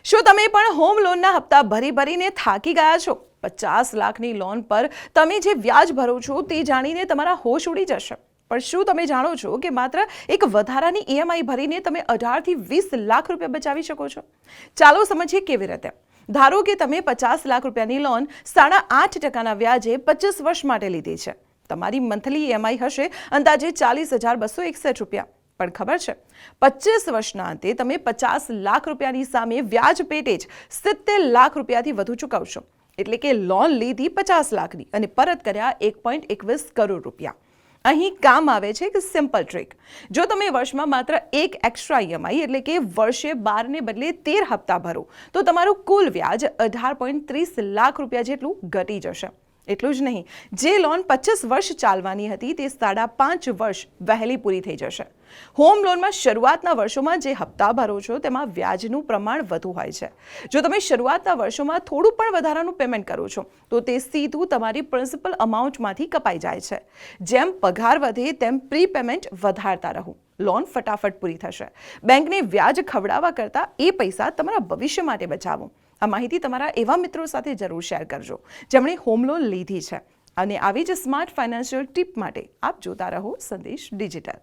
શું તમે પણ હોમ લોનના હપ્તા ભરીને થાકી ગયા છો? 50 લાખની લોન પર તમે જે વ્યાજ ભરો છો તે જાણીને તમારા હોશ ઉડી જશે. પણ શું તમે જાણો છો કે માત્ર એક વધારાની EMI ભરીને તમે 18 થી 20 લાખ રૂપિયા બચાવી શકો છો? ચાલો સમજીએ કેવી રીતે. ધારો કે તમે 50 લાખ રૂપિયાની લોન 8.5% વ્યાજે 25 વર્ષ માટે લીધી છે. તમારી મંથલી EMI હશે અંદાજે 40,261 રૂપિયા. પણ ખબર છે, 25 વર્ષના અંતે તમે 50 લાખ રૂપિયાની સામે વ્યાજ પેટે જ 70 લાખ રૂપિયાથી વધુ ચૂકવશો. એટલે કે લોન લીધી 50 લાખની અને પરત કર્યા 1.21 કરોડ રૂપિયા. અહીં કામ આવે છે કે સિમ્પલ ટ્રીક. જો તમે વર્ષમાં માત્ર એક એક્સ્ટ્રા EMI એટલે કે વર્ષે 12 ને બદલે 13 હપ્તા ભરો તો તમારું કુલ વ્યાજ 18.30 લાખ રૂપિયા જેટલું ઘટી જશે. એટલું જ નહીં, જે લોન 25 વર્ષ ચાલવાની હતી તે 5.5 વર્ષ વહેલી પૂરી થઈ જશે. હોમ લોનમાં શરૂઆતના વર્ષોમાં જે હપ્તા ભરો છો તેમાં વ્યાજનું પ્રમાણ વધુ હોય છે. જો તમે શરૂઆતના વર્ષોમાં થોડું પણ વધારાનું પેમેન્ટ કરો છો તો તે સીધું તમારી પ્રિન્સિપલ અમાઉન્ટમાંથી કપાઈ જાય છે. જેમ પગાર વધે તેમ પ્રી પેમેન્ટ વધારતા રહો. લોન ફટાફટ પૂરી થશે. બેંકને વ્યાજ ખવડાવવા કરતાં એ પૈસા તમારા ભવિષ્ય માટે બચાવો. આ માહિતી તમારા એવા મિત્રો સાથે જરૂર શેર કરજો જેમણે હોમ લોન લીધી છે. અને આવી જ સ્માર્ટ ફાઇનાન્શિયલ ટીપ માટે આપ જોતા રહો સંદેશ ડિજિટલ.